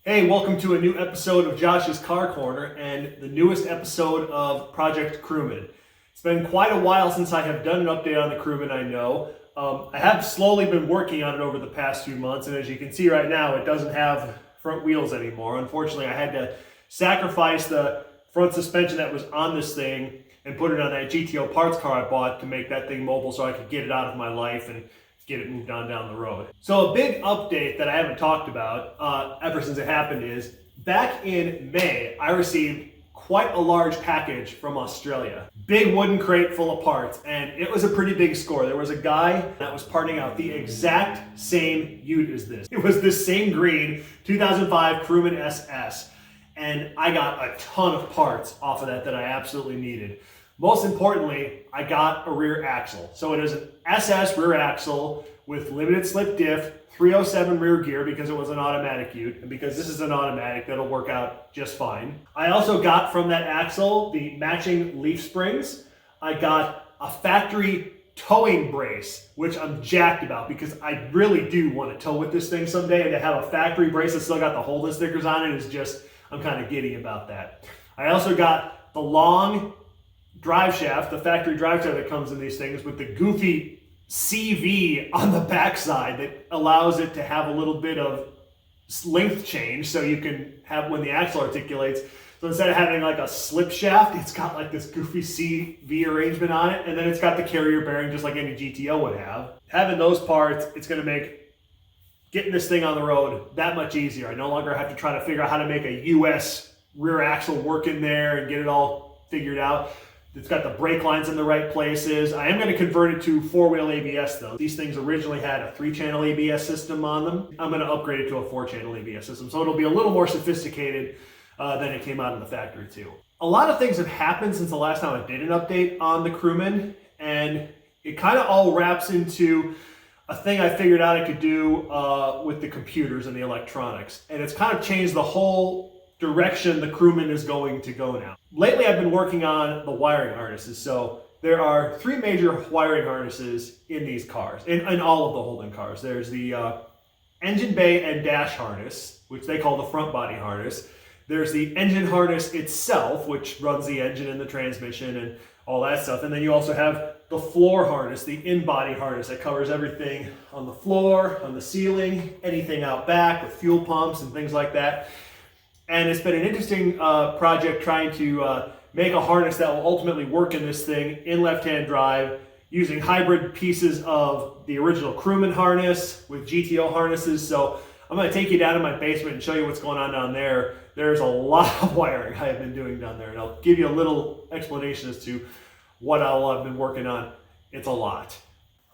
Hey, welcome to a new episode of Josh's Car Corner and the newest episode of Project Crewman. It's been quite a while since I have done an update on the Crewman, I know. I have slowly been working on it over the past few months, and as you can see right now, it doesn't have front wheels anymore. Unfortunately, I had to sacrifice the front suspension that was on this thing and put it on that GTO parts car I bought to make that thing mobile so I could get it out of my life and get it moved on down the road. So a big update that I haven't talked about ever since it happened is back in May, I received quite a large package from Australia. Big wooden crate full of parts, and it was a pretty big score. There was a guy that was parting out the exact same ute as this. It was this same green 2005 Crewman SS, and I got a ton of parts off of that I absolutely needed. Most importantly, I got a rear axle. So it is an SS rear axle with limited slip diff, 307 rear gear because it was an automatic ute, and because this is an automatic, that'll work out just fine. I also got from that axle the matching leaf springs. I got a factory towing brace, which I'm jacked about because I really do want to tow with this thing someday, and to have a factory brace that's still got the Holden stickers on it is just, I'm kind of giddy about that. I also got the long drive shaft, the factory drive shaft that comes in these things with the goofy CV on the backside that allows it to have a little bit of length change so you can have when the axle articulates. So instead of having like a slip shaft, it's got like this goofy CV arrangement on it, and then it's got the carrier bearing just like any GTO would have. Having those parts, it's going to make getting this thing on the road that much easier. I no longer have to try to figure out how to make a US rear axle work in there and get it all figured out. It's got the brake lines in the right places. I am going to convert it to four-wheel ABS though. These things originally had a 3-channel ABS system on them. I'm going to upgrade it to a 4-channel ABS system, so it'll be a little more sophisticated than it came out in the factory too. A lot of things have happened since the last time I did an update on the Crewman, and it kind of all wraps into a thing I figured out I could do with the computers and the electronics. And it's kind of changed the whole direction the Crewman is going to go now. Lately I've been working on the wiring harnesses. So there are 3 major wiring harnesses in these cars, in all of the Holden cars. There's the engine bay and dash harness, which they call the front body harness. There's the engine harness itself, which runs the engine and the transmission and all that stuff. And then you also have the floor harness, the in-body harness that covers everything on the floor, on the ceiling, anything out back with fuel pumps and things like that. And it's been an interesting project trying to make a harness that will ultimately work in this thing in left-hand drive using hybrid pieces of the original Crewman harness with GTO harnesses. So I'm going to take you down to my basement and show you what's going on down there. There's a lot of wiring I have been doing down there, and I'll give you a little explanation as to what all I've been working on. It's a lot.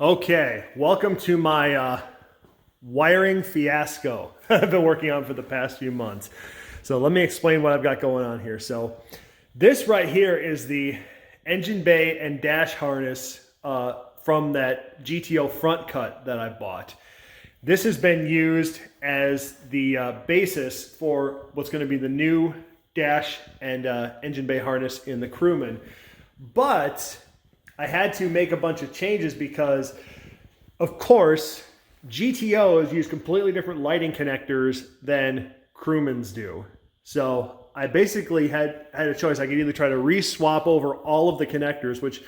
Okay, welcome to my wiring fiasco I've been working on for the past few months. So let me explain what I've got going on here. So this right here is the engine bay and dash harness from that GTO front cut that I bought. This has been used as the basis for what's going to be the new dash and engine bay harness in the Crewman. But I had to make a bunch of changes because, of course, GTOs use completely different lighting connectors than Crewmans do. So I basically had a choice. I could either try to re-swap over all of the connectors, which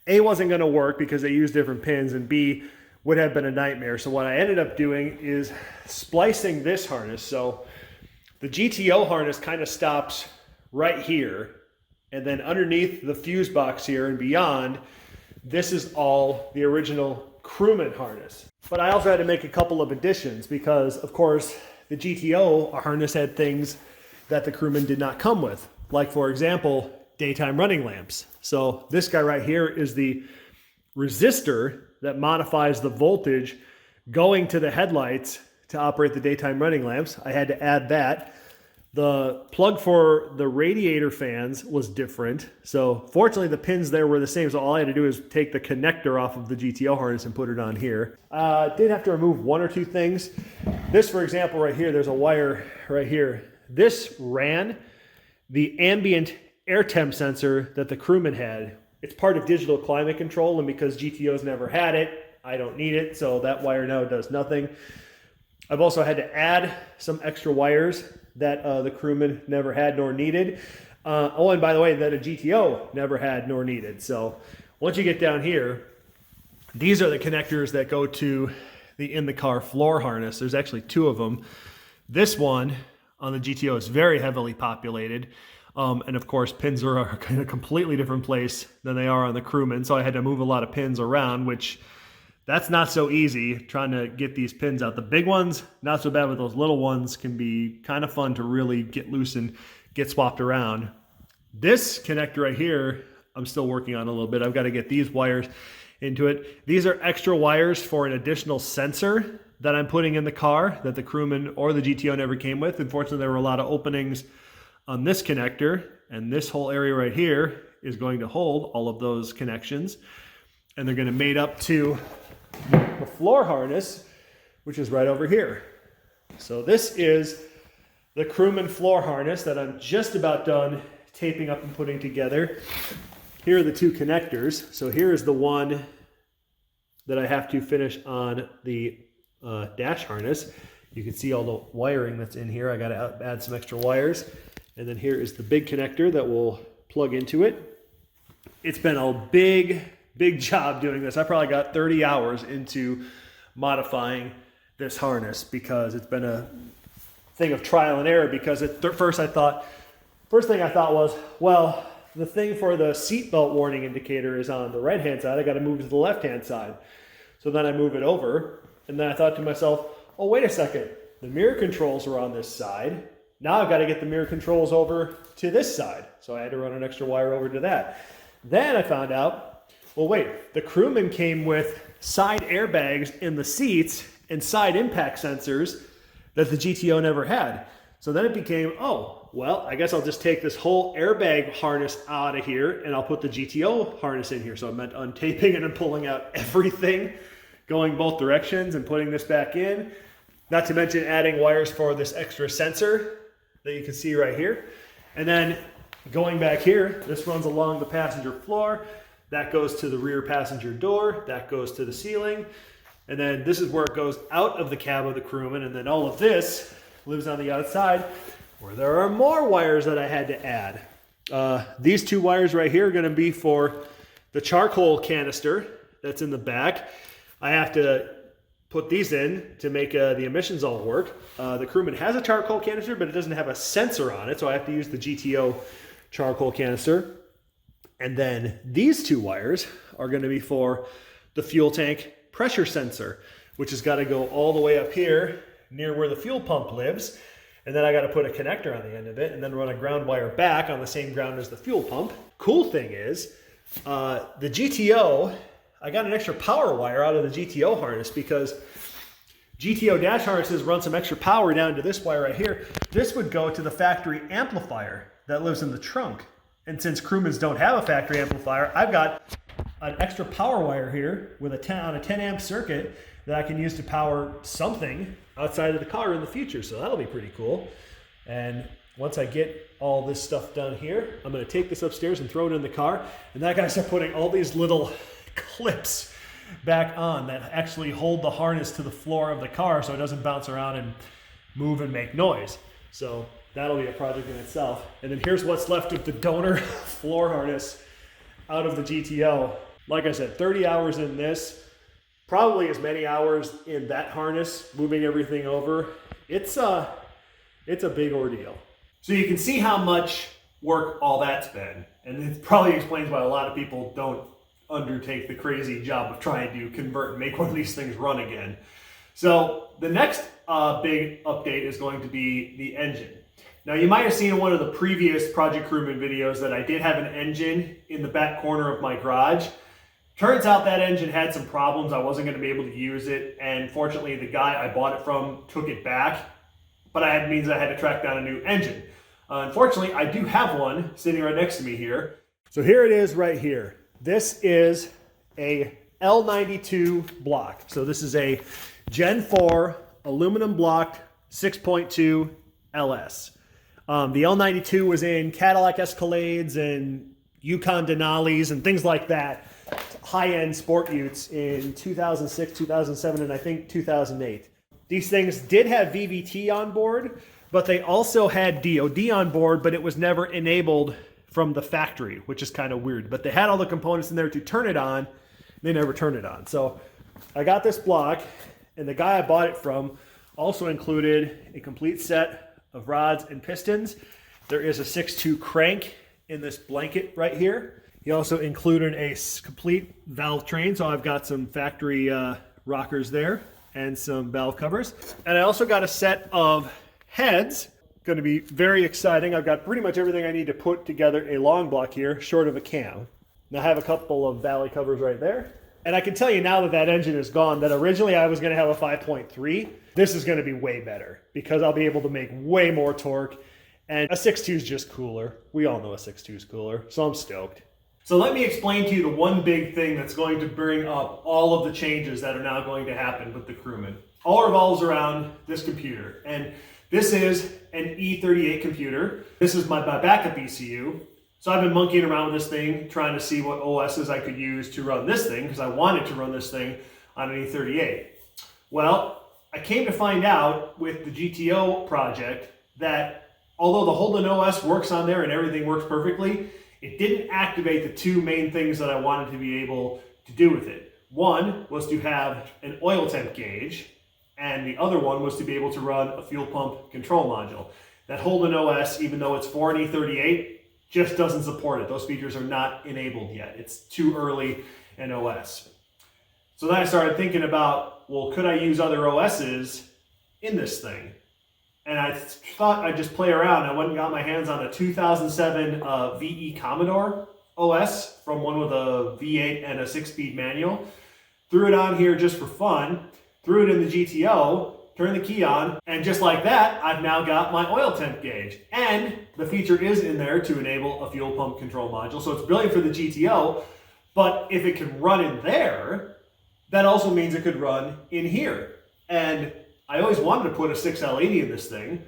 A, wasn't going to work because they use different pins, and B, would have been a nightmare. So what I ended up doing is splicing this harness. So the GTO harness kind of stops right here, and then underneath the fuse box here and beyond, this is all the original Crewman harness. But I also had to make a couple of additions because, of course, the GTO harness had things that the Crewman did not come with. Like, for example, daytime running lamps. So this guy right here is the resistor that modifies the voltage going to the headlights to operate the daytime running lamps. I had to add that. The plug for the radiator fans was different. So fortunately the pins there were the same. So all I had to do is take the connector off of the GTO harness and put it on here. Did have to remove 1 or 2 things. This, for example, right here, there's a wire right here. This ran the ambient air temp sensor that the Crewman had. It's part of digital climate control, and because GTOs never had it, I don't need it. So that wire now does nothing. I've also had to add some extra wires that the Crewman never had nor needed. Oh, and by the way, that a GTO never had nor needed. So once you get down here, these are the connectors that go to the in-the-car floor harness. There's actually two of them. This one on the GTO is very heavily populated. And of course, pins are in a completely different place than they are on the Crewman. So I had to move a lot of pins around, which that's not so easy, trying to get these pins out. The big ones, not so bad, but those little ones can be kind of fun to really get loose and get swapped around. This connector right here, I'm still working on a little bit. I've got to get these wires into it. These are extra wires for an additional sensor that I'm putting in the car that the Crewman or the GTO never came with. Unfortunately, there were a lot of openings on this connector, and this whole area right here is going to hold all of those connections, and they're going to mate up to the floor harness, which is right over here. So this is the Crewman floor harness that I'm just about done taping up and putting together. Here are the two connectors. So here is the one that I have to finish on the dash harness. You can see all the wiring that's in here. I got to add some extra wires. And then here is the big connector that will plug into it. It's been a big job doing this. I probably got 30 hours into modifying this harness because it's been a thing of trial and error. Because at first thing I thought was, well, the thing for the seatbelt warning indicator is on the right-hand side. I got to move it to the left-hand side. So then I move it over, and then I thought to myself, oh, wait a second. The mirror controls are on this side. Now I've got to get the mirror controls over to this side. So I had to run an extra wire over to that. Then I found out, well, wait, the Crewman came with side airbags in the seats and side impact sensors that the GTO never had. So then it became, oh, well, I guess I'll just take this whole airbag harness out of here and I'll put the GTO harness in here. So I meant untaping it and pulling out everything, going both directions and putting this back in. Not to mention adding wires for this extra sensor that you can see right here. And then going back here, this runs along the passenger floor. That goes to the rear passenger door. That goes to the ceiling. And then this is where it goes out of the cab of the Crewman. And then all of this lives on the outside where there are more wires that I had to add. These two wires right here are going to be for the charcoal canister that's in the back. I have to put these in to make the emissions all work. The Crewman has a charcoal canister, but it doesn't have a sensor on it, so I have to use the GTO charcoal canister. And then these two wires are going to be for the fuel tank pressure sensor, which has got to go all the way up here near where the fuel pump lives. And then I got to put a connector on the end of it and then run a ground wire back on the same ground as the fuel pump. Cool thing is, the GTO, I got an extra power wire out of the GTO harness because GTO dash harnesses run some extra power down to this wire right here. This would go to the factory amplifier that lives in the trunk. And since Crewmans don't have a factory amplifier, I've got an extra power wire here with on a 10 amp circuit that I can use to power something outside of the car in the future. So that'll be pretty cool. And once I get all this stuff done here, I'm going to take this upstairs and throw it in the car. And then I got to start putting all these little clips back on that actually hold the harness to the floor of the car so it doesn't bounce around and move and make noise. So that'll be a project in itself. And then here's what's left of the donor floor harness out of the GTO. Like I said, 30 hours in this, probably as many hours in that harness, moving everything over. It's a big ordeal. So you can see how much work all that's been. And it probably explains why a lot of people don't undertake the crazy job of trying to convert and make one of these things run again. So the next big update is going to be the engine. Now you might have seen in one of the previous Project Crewman videos that I did have an engine in the back corner of my garage. Turns out that engine had some problems. I wasn't going to be able to use it, and fortunately the guy I bought it from took it back, but means I had to track down a new engine. Unfortunately, I do have one sitting right next to me here. So here it is right here. This is a L92 block. So this is a Gen 4 aluminum blocked 6.2 LS. The L92 was in Cadillac Escalades and Yukon Denali's and things like that. High-end sport utes in 2006, 2007, and I think 2008. These things did have VVT on board, but they also had DoD on board, but it was never enabled from the factory, which is kind of weird. But they had all the components in there to turn it on. They never turned it on. So I got this block, and the guy I bought it from also included a complete set of rods and pistons. There is a 6.2 crank in this blanket right here. He also included a complete valve train, so I've got some factory rockers there and some valve covers. And I also got a set of heads. Going to be very exciting. I've got pretty much everything I need to put together a long block here, short of a cam. Now I have a couple of valley covers right there. And I can tell you now that that engine is gone, that originally I was going to have a 5.3. This is going to be way better because I'll be able to make way more torque. And a 6.2 is just cooler. We all know a 6.2 is cooler, so I'm stoked. So let me explain to you the one big thing that's going to bring up all of the changes that are now going to happen with the Crewman. All revolves around this computer. And this is an E38 computer. This is my backup ECU. So I've been monkeying around with this thing, trying to see what OSs I could use to run this thing, because I wanted to run this thing on an E38. Well, I came to find out with the GTO project that although the Holden OS works on there and everything works perfectly, it didn't activate the two main things that I wanted to be able to do with it. One was to have an oil temp gauge, and the other one was to be able to run a fuel pump control module. That Holden OS, even though it's for an E38, just doesn't support it. Those features are not enabled yet. It's too early in OS. So then I started thinking about, well, could I use other OSs in this thing? And I thought I'd just play around. I went and got my hands on a 2007 VE Commodore OS from one with a V8 and a 6-speed manual. Threw it on here just for fun, threw it in the GTO, turned the key on, and just like that, I've now got my oil temp gauge. And the feature is in there to enable a fuel pump control module. So it's brilliant for the GTO, but if it can run in there, that also means it could run in here. And I always wanted to put a 6L80 in this thing.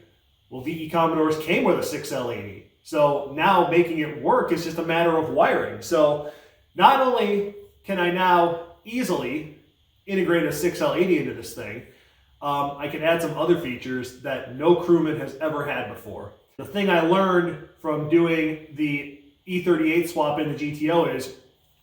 Well, VE Commodores came with a 6L80. So now making it work is just a matter of wiring. So not only can I now easily integrate a 6L80 into this thing, I can add some other features that no Crewman has ever had before. The thing I learned from doing the E38 swap in the GTO is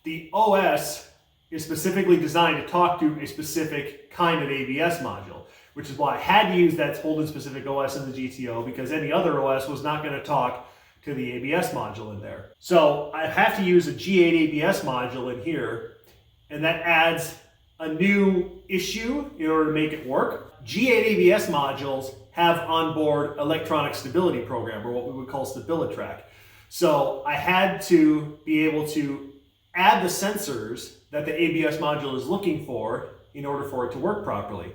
the OS is specifically designed to talk to a specific kind of ABS module, which is why I had to use that Holden specific OS in the GTO, because any other OS was not going to talk to the ABS module in there. So I have to use a G8 ABS module in here, and that adds a new issue in order to make it work. G8 ABS modules have onboard electronic stability program, or what we would call StabiliTrack. So I had to be able to add the sensors that the ABS module is looking for in order for it to work properly.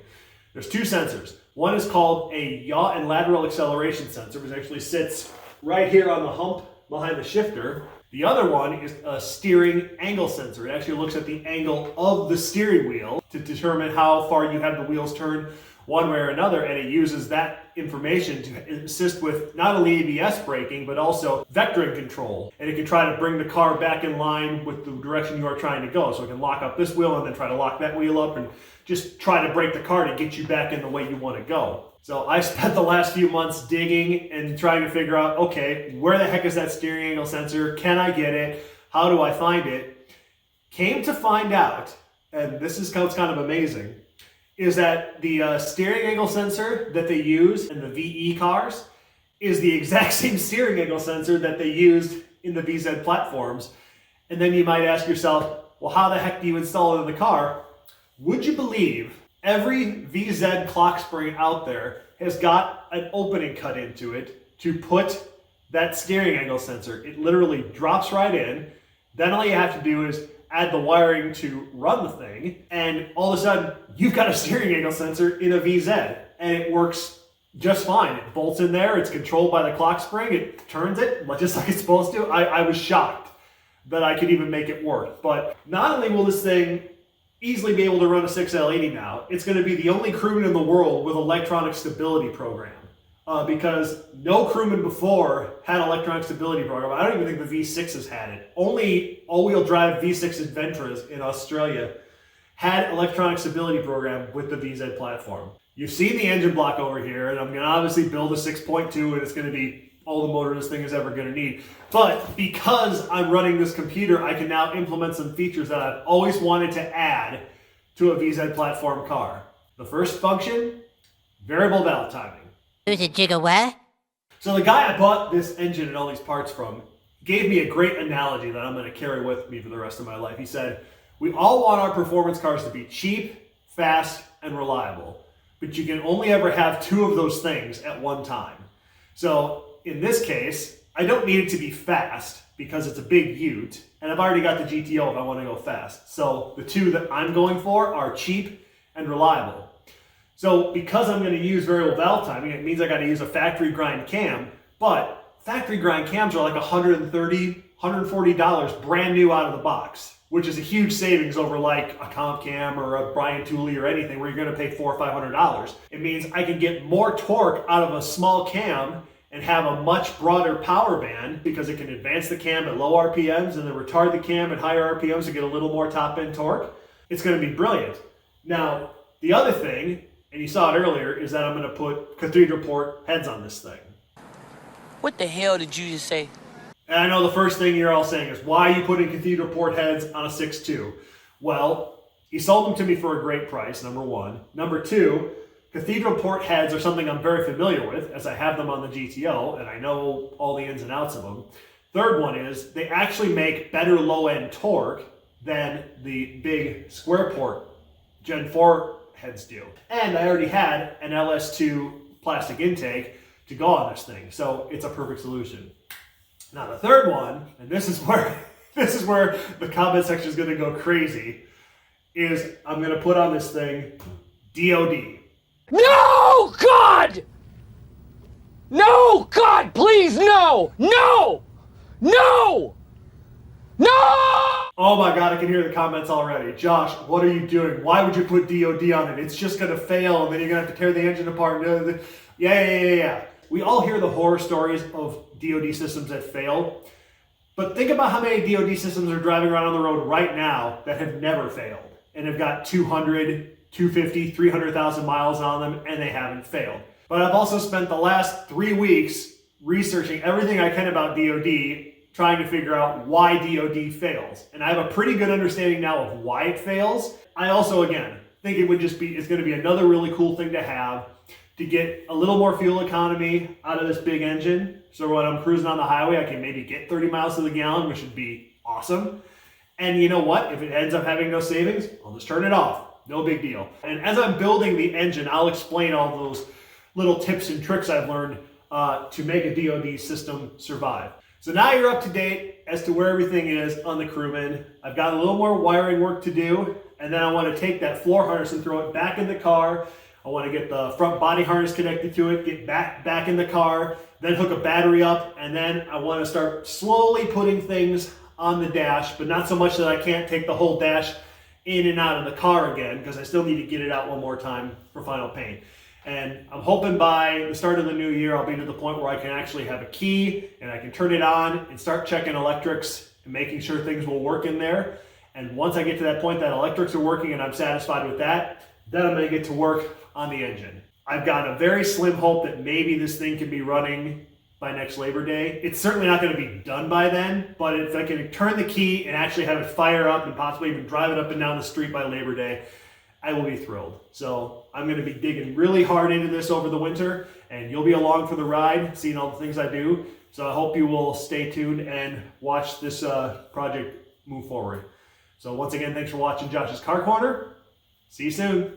There's two sensors. One is called a yaw and lateral acceleration sensor, which actually sits right here on the hump behind the shifter. The other one is a steering angle sensor. It actually looks at the angle of the steering wheel to determine how far you have the wheels turned one way or another, and it uses that information to assist with not only ABS braking, but also vectoring control. And it can try to bring the car back in line with the direction you are trying to go. So it can lock up this wheel and then try to lock that wheel up and just try to brake the car to get you back in the way you want to go. So I spent the last few months digging and trying to figure out, okay, where the heck is that steering angle sensor? Can I get it? How do I find it? Came to find out, and this is what's kind of amazing, is that the steering angle sensor that they use in the VE cars is the exact same steering angle sensor that they used in the VZ platforms. And then you might ask yourself, well, how the heck do you install it in the car? Would you believe every VZ clock spring out there has got an opening cut into it to put that steering angle sensor? It literally drops right in. Then all you have to do is add the wiring to run the thing, and all of a sudden you've got a steering angle sensor in a VZ, and it works just fine. It bolts in there, it's controlled by the clock spring, it turns it just like it's supposed to. I was shocked that I could even make it work. But not only will this thing easily be able to run a 6L80 now, it's going to be the only Crewman in the world with electronic stability program. Because no Crewman before had electronic stability program. I don't even think the V6s had it. Only all-wheel drive V6 Adventras in Australia had electronic stability program with the VZ platform. You've seen the engine block over here, and I'm going to obviously build a 6.2, and it's going to be all the motor this thing is ever going to need. But because I'm running this computer, I can now implement some features that I've always wanted to add to a VZ platform car. The first function, variable valve timing. There's a jigger what? So the guy I bought this engine and all these parts from gave me a great analogy that I'm going to carry with me for the rest of my life. He said, we all want our performance cars to be cheap, fast, and reliable, but you can only ever have two of those things at one time. So in this case, I don't need it to be fast because it's a big ute, and I've already got the GTO if I want to go fast. So the two that I'm going for are cheap and reliable. So because I'm going to use variable valve timing, it means I got to use a factory grind cam, but factory grind cams are like $130, $140 brand new out of the box, which is a huge savings over like a comp cam or a Brian Tooley or anything where you're going to pay $400 or $500. It means I can get more torque out of a small cam and have a much broader power band because it can advance the cam at low RPMs and then retard the cam at higher RPMs to get a little more top end torque. It's going to be brilliant. Now, the other thing, and you saw it earlier, is that I'm going to put Cathedral port heads on this thing. What the hell did you just say? And I know the first thing you're all saying is, why are you putting Cathedral port heads on a 6.2? Well, he sold them to me for a great price, number one. Number two, Cathedral port heads are something I'm very familiar with, as I have them on the GTO, and I know all the ins and outs of them. Third one is, they actually make better low-end torque than the big square port Gen 4 heads do. And I already had an LS2 plastic intake to go on this thing, so it's a perfect solution. Now the third one, and this is where the comment section is going to go crazy, is I'm going to put on this thing DOD. No, God! No, God, please, no! No! No! No! Oh my God, I can hear the comments already. Josh, what are you doing? Why would you put DOD on it? It's just going to fail, and then you're going to have to tear the engine apart. Yeah. We all hear the horror stories of DOD systems that fail, but think about how many DOD systems are driving around on the road right now that have never failed and have got 200, 250, 300,000 miles on them and they haven't failed. But I've also spent the last 3 weeks researching everything I can about DOD, trying to figure out why DOD fails. And I have a pretty good understanding now of why it fails. I also, again, think it's going to be another really cool thing to have to get a little more fuel economy out of this big engine. So when I'm cruising on the highway, I can maybe get 30 miles to the gallon, which would be awesome. And you know what? If it ends up having no savings, I'll just turn it off. No big deal. And as I'm building the engine, I'll explain all those little tips and tricks I've learned to make a DOD system survive. So now you're up to date as to where everything is on the Crewman. I've got a little more wiring work to do, and then I want to take that floor harness and throw it back in the car. I want to get the front body harness connected to it, get back in the car, then hook a battery up, and then I want to start slowly putting things on the dash, but not so much that I can't take the whole dash in and out of the car again, because I still need to get it out one more time for final paint. And I'm hoping by the start of the new year, I'll be to the point where I can actually have a key and I can turn it on and start checking electrics and making sure things will work in there. And once I get to that point that electrics are working and I'm satisfied with that, then I'm going to get to work on the engine. I've got a very slim hope that maybe this thing can be running by next Labor Day. It's certainly not going to be done by then, but if I can turn the key and actually have it fire up and possibly even drive it up and down the street by Labor Day, I will be thrilled. So I'm going to be digging really hard into this over the winter, and you'll be along for the ride, seeing all the things I do. So I hope you will stay tuned and watch this project move forward. So once again, thanks for watching Josh's Car Corner. See you soon.